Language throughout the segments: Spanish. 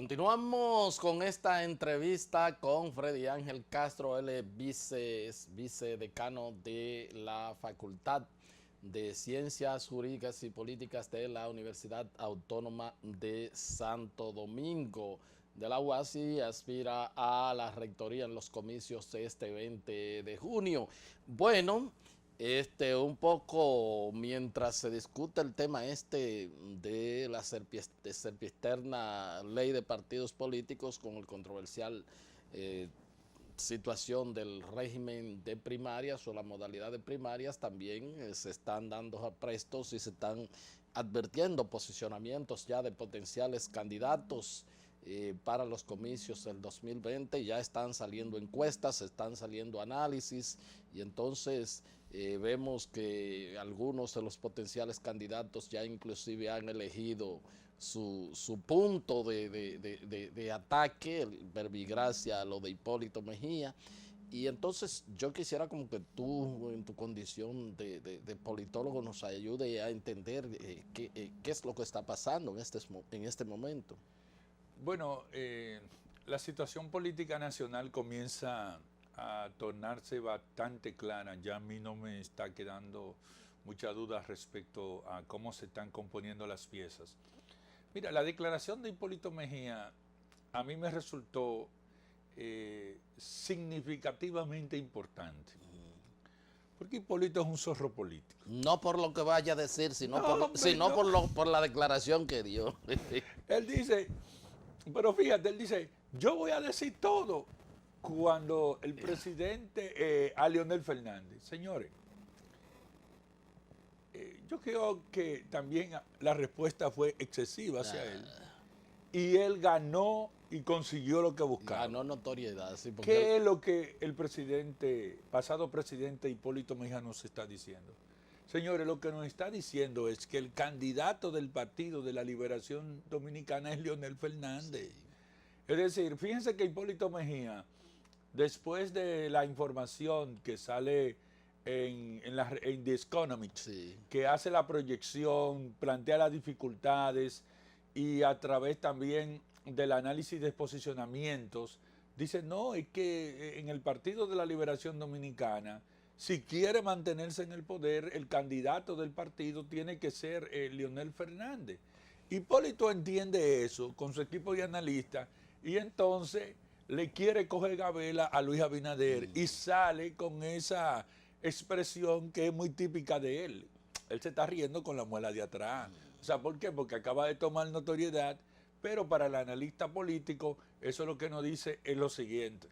Continuamos con esta entrevista con Freddy Ángel Castro, él es vicedecano de la Facultad de Ciencias Jurídicas y Políticas de la Universidad Autónoma de Santo Domingo de la UAS y aspira a la rectoría en los comicios de este 20 de junio. Bueno, un poco mientras se discute el tema de la sempiterna ley de partidos políticos con el controversial situación del régimen de primarias o la modalidad de primarias, también se están dando aprestos y se están advirtiendo posicionamientos ya de potenciales candidatos para los comicios del 2020. Ya están saliendo encuestas, están saliendo análisis y entonces vemos que algunos de los potenciales candidatos ya inclusive han elegido su punto de ataque, el verbigracia a lo de Hipólito Mejía. Y entonces yo quisiera como que tú, en tu condición de politólogo, nos ayude a entender qué es lo que está pasando en este momento. Bueno, la situación política nacional comienza a tornarse bastante clara. Ya a mí no me está quedando mucha duda respecto a cómo se están componiendo las piezas. Mira, la declaración de Hipólito Mejía a mí me resultó significativamente importante. Porque Hipólito es un zorro político. No por lo que vaya a decir, sino, No, hombre, no. por la declaración que dio. Él dice, pero fíjate, él dice, yo voy a decir todo cuando el presidente a Leonel Fernández. Señores, yo creo que también la respuesta fue excesiva hacia él. Y él ganó y consiguió lo que buscaba. Ganó notoriedad. Sí, ¿Qué es lo que el presidente, pasado presidente Hipólito Mejía nos está diciendo? Señores, lo que nos está diciendo es que el candidato del Partido de la Liberación Dominicana es Leonel Fernández. Sí. Es decir, fíjense que Hipólito Mejía, después de la información que sale en The Economist, sí, que hace la proyección, plantea las dificultades y a través también del análisis de posicionamientos, dice, no, es que en el Partido de la Liberación Dominicana, si quiere mantenerse en el poder, el candidato del partido tiene que ser Leonel Fernández. Hipólito entiende eso con su equipo de analistas y entonces le quiere coger gabela a Luis Abinader y sale con esa expresión que es muy típica de él. Él se está riendo con la muela de atrás. O sea, ¿por qué? Porque acaba de tomar notoriedad, pero para el analista político eso lo que nos dice es lo siguiente.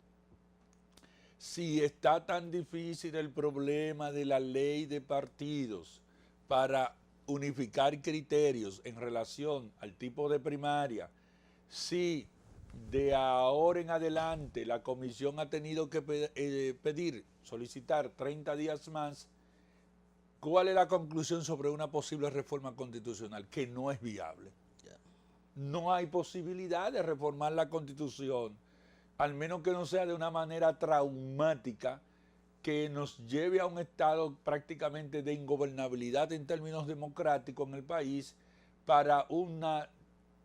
Si está tan difícil el problema de la ley de partidos para unificar criterios en relación al tipo de primaria, si de ahora en adelante la comisión ha tenido que solicitar 30 días más, ¿cuál es la conclusión sobre una posible reforma constitucional? Que no es viable. No hay posibilidad de reformar la Constitución, al menos que no sea de una manera traumática que nos lleve a un estado prácticamente de ingobernabilidad en términos democráticos en el país para una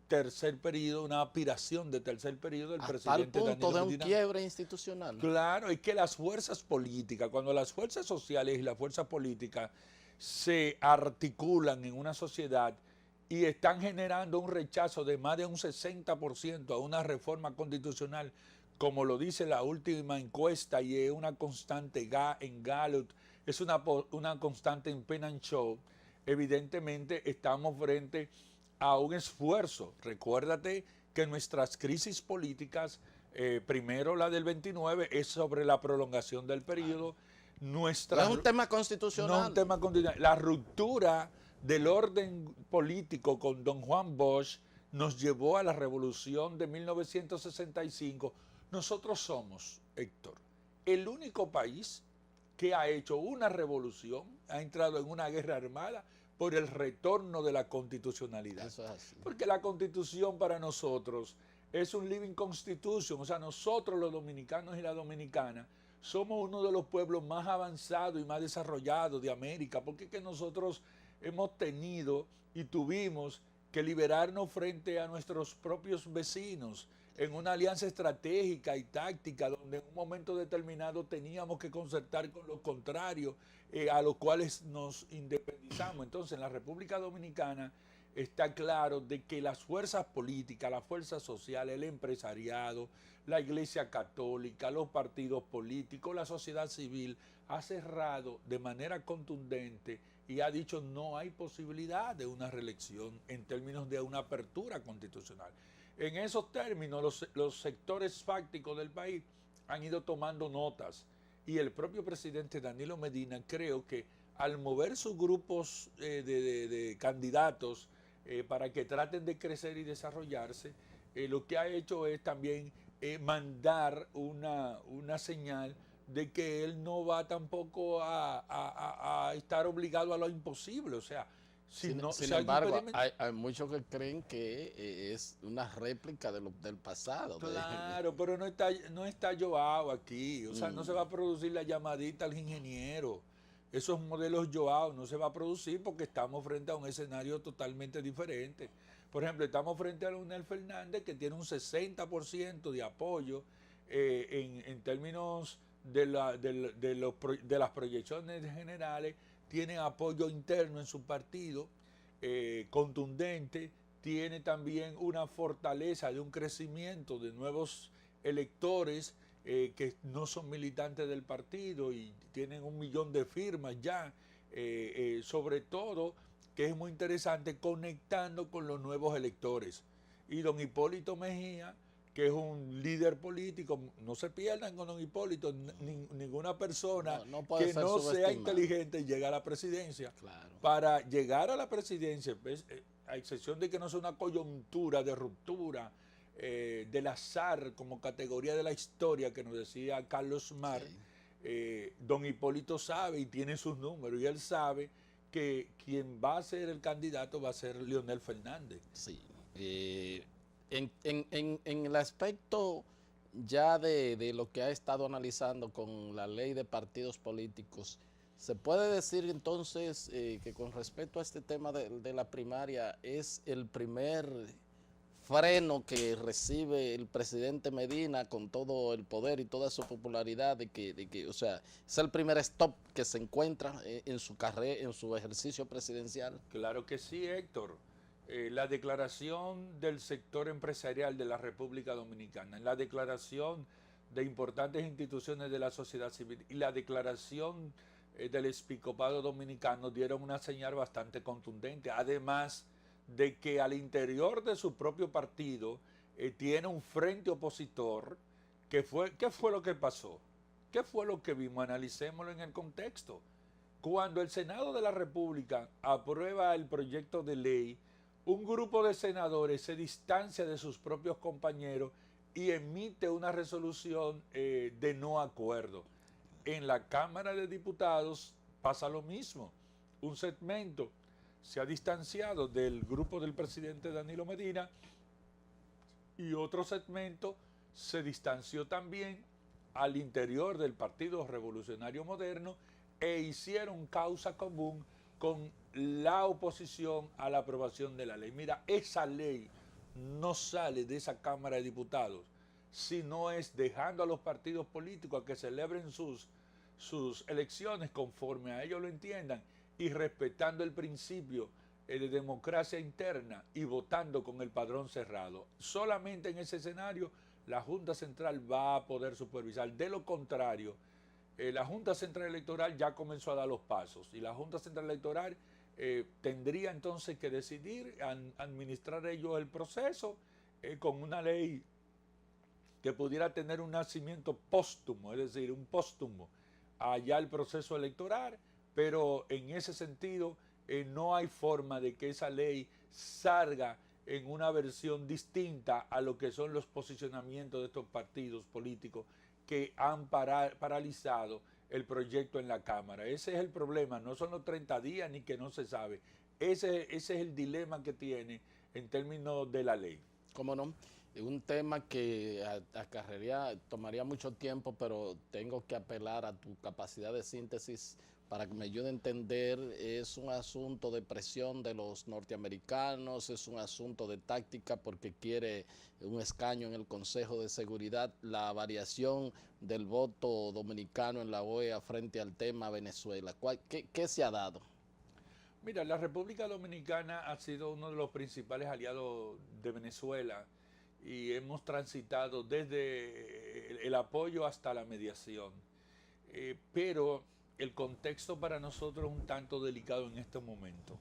tercer periodo, una aspiración de tercer periodo del presidente Daniel Ortega. Hasta el punto de un quiebre institucional. Claro, es que las fuerzas políticas, cuando las fuerzas sociales y las fuerzas políticas se articulan en una sociedad y están generando un rechazo de más de un 60% a una reforma constitucional, como lo dice la última encuesta y es una constante en Gallup, es una constante en Penn and Show, evidentemente estamos frente a un esfuerzo. Recuérdate que nuestras crisis políticas, primero la del 29, es sobre la prolongación del periodo. No es un tema constitucional. No es un tema constitucional. La ruptura del orden político con don Juan Bosch nos llevó a la revolución de 1965. Nosotros somos, Héctor, el único país que ha hecho una revolución, ha entrado en una guerra armada por el retorno de la constitucionalidad. Eso es así. Porque la constitución para nosotros es un living constitution, o sea, nosotros los dominicanos y las dominicanas somos uno de los pueblos más avanzados y más desarrollados de América, porque es que nosotros hemos tenido y tuvimos que liberarnos frente a nuestros propios vecinos en una alianza estratégica y táctica donde en un momento determinado teníamos que concertar con los contrarios a los cuales nos independizamos. Entonces, en la República Dominicana está claro de que las fuerzas políticas, las fuerzas sociales, el empresariado, la Iglesia Católica, los partidos políticos, la sociedad civil, ha cerrado de manera contundente y ha dicho no hay posibilidad de una reelección en términos de una apertura constitucional. En esos términos, los sectores fácticos del país han ido tomando notas y el propio presidente Danilo Medina, creo que al mover sus grupos de candidatos para que traten de crecer y desarrollarse, lo que ha hecho es también mandar una señal de que él no va tampoco a estar obligado a lo imposible. O sea, sin embargo, hay muchos que creen que es una réplica del pasado. Claro, pero no está Joao aquí. O sea, no se va a producir la llamadita al ingeniero. Esos modelos Joao no se va a producir porque estamos frente a un escenario totalmente diferente. Por ejemplo, estamos frente a Leonel Fernández, que tiene un 60% de apoyo en términos de las proyecciones generales, tiene apoyo interno en su partido contundente, tiene también una fortaleza de un crecimiento de nuevos electores que no son militantes del partido y tienen 1 millón de firmas ya, sobre todo, que es muy interesante, conectando con los nuevos electores. Y don Hipólito Mejía, que es un líder político, no se pierdan con don Hipólito, ninguna persona que no sea inteligente llega a la presidencia. Claro. Para llegar a la presidencia, pues, a excepción de que no sea una coyuntura de ruptura, del azar como categoría de la historia que nos decía Carlos Mar, sí. Don Hipólito sabe y tiene sus números y él sabe que quien va a ser el candidato va a ser Leonel Fernández. Sí. En el aspecto ya de lo que ha estado analizando con la ley de partidos políticos, ¿se puede decir entonces que con respecto a este tema de la primaria es el primer freno que recibe el presidente Medina con todo el poder y toda su popularidad, o sea, es el primer stop que se encuentra en su carrera, en su ejercicio presidencial? Claro que sí, Héctor. La declaración del sector empresarial de la República Dominicana, la declaración de importantes instituciones de la sociedad civil y la declaración del episcopado dominicano dieron una señal bastante contundente, además de que al interior de su propio partido tiene un frente opositor. ¿Qué fue lo que pasó? ¿Qué fue lo que vimos? Analicémoslo en el contexto. Cuando el Senado de la República aprueba el proyecto de ley, un grupo de senadores se distancia de sus propios compañeros y emite una resolución de no acuerdo. En la Cámara de Diputados pasa lo mismo. Un segmento se ha distanciado del grupo del presidente Danilo Medina y otro segmento se distanció también al interior del Partido Revolucionario Moderno e hicieron causa común con la oposición a la aprobación de la ley. Mira, esa ley no sale de esa Cámara de Diputados, sino es dejando a los partidos políticos a que celebren sus elecciones conforme a ellos lo entiendan y respetando el principio de democracia interna y votando con el padrón cerrado. Solamente en ese escenario la Junta Central va a poder supervisar. De lo contrario, la Junta Central Electoral ya comenzó a dar los pasos y la Junta Central Electoral tendría entonces que decidir administrar ellos el proceso con una ley que pudiera tener un nacimiento póstumo, es decir, un póstumo allá el proceso electoral, pero en ese sentido no hay forma de que esa ley salga en una versión distinta a lo que son los posicionamientos de estos partidos políticos que han paralizado el proyecto en la Cámara. Ese es el problema, no son los 30 días ni que no se sabe. Ese es el dilema que tiene en términos de la ley. ¿Cómo no? Un tema que tomaría mucho tiempo, pero tengo que apelar a tu capacidad de síntesis para que me ayude a entender. Es un asunto de presión de los norteamericanos, es un asunto de táctica porque quiere un escaño en el Consejo de Seguridad, la variación del voto dominicano en la OEA frente al tema Venezuela. ¿Qué se ha dado? Mira, la República Dominicana ha sido uno de los principales aliados de Venezuela y hemos transitado desde el apoyo hasta la mediación. Pero el contexto para nosotros es un tanto delicado en este momento.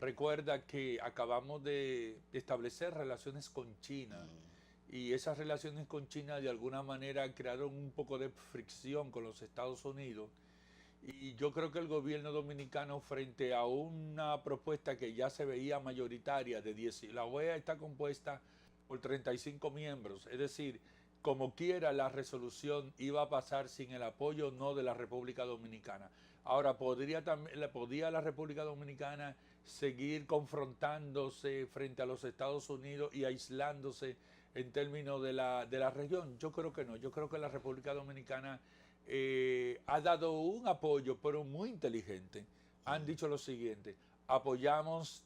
Recuerda que acabamos de establecer relaciones con China y esas relaciones con China de alguna manera crearon un poco de fricción con los Estados Unidos. Y yo creo que el gobierno dominicano, frente a una propuesta que ya se veía mayoritaria de 10, la OEA está compuesta por 35 miembros, es decir, como quiera la resolución iba a pasar sin el apoyo no de la República Dominicana. Ahora, podía la República Dominicana seguir confrontándose frente a los Estados Unidos y aislándose en términos de la región. Yo creo que no, yo creo que la República Dominicana ha dado un apoyo, pero muy inteligente. Han dicho lo siguiente: apoyamos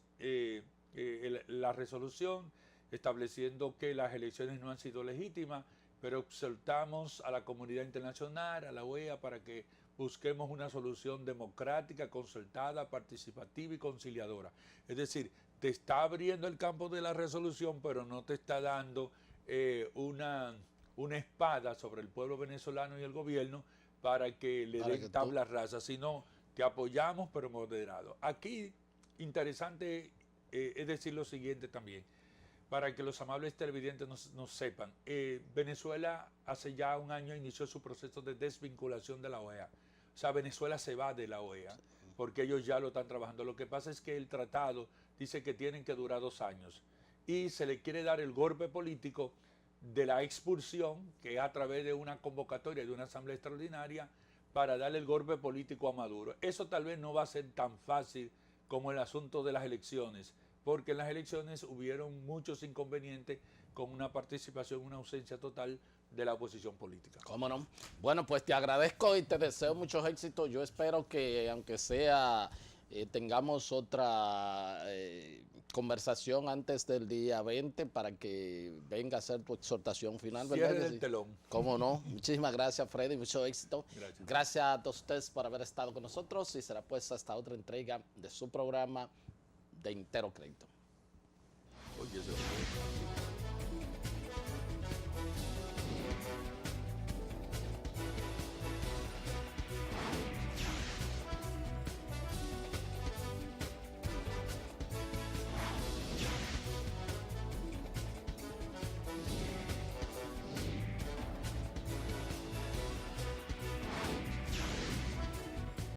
la resolución estableciendo que las elecciones no han sido legítimas, pero exhortamos a la comunidad internacional, a la OEA, para que busquemos una solución democrática, concertada, participativa y conciliadora. Es decir, te está abriendo el campo de la resolución, pero no te está dando una espada sobre el pueblo venezolano y el gobierno para que le den tabla rasa, sino te apoyamos pero moderado. Aquí, interesante es decir lo siguiente también, para que los amables televidentes nos sepan. Venezuela hace ya un año inició su proceso de desvinculación de la OEA. O sea, Venezuela se va de la OEA porque ellos ya lo están trabajando. Lo que pasa es que el tratado dice que tienen que durar 2 años y se le quiere dar el golpe político de la expulsión, que es a través de una convocatoria de una asamblea extraordinaria para darle el golpe político a Maduro. Eso tal vez no va a ser tan fácil como el asunto de las elecciones, porque en las elecciones hubieron muchos inconvenientes con una participación, una ausencia total de la oposición política. ¿Cómo no? Bueno, pues te agradezco y te deseo muchos éxitos. Yo espero que, aunque sea, tengamos otra conversación antes del día 20 para que venga a hacer tu exhortación final, ¿verdad? Cierre el telón. ¿Cómo no? Muchísimas gracias, Freddy, mucho éxito. Gracias. Gracias a todos ustedes por haber estado con nosotros y será pues hasta otra entrega de su programa de Entero Crédito. Oye,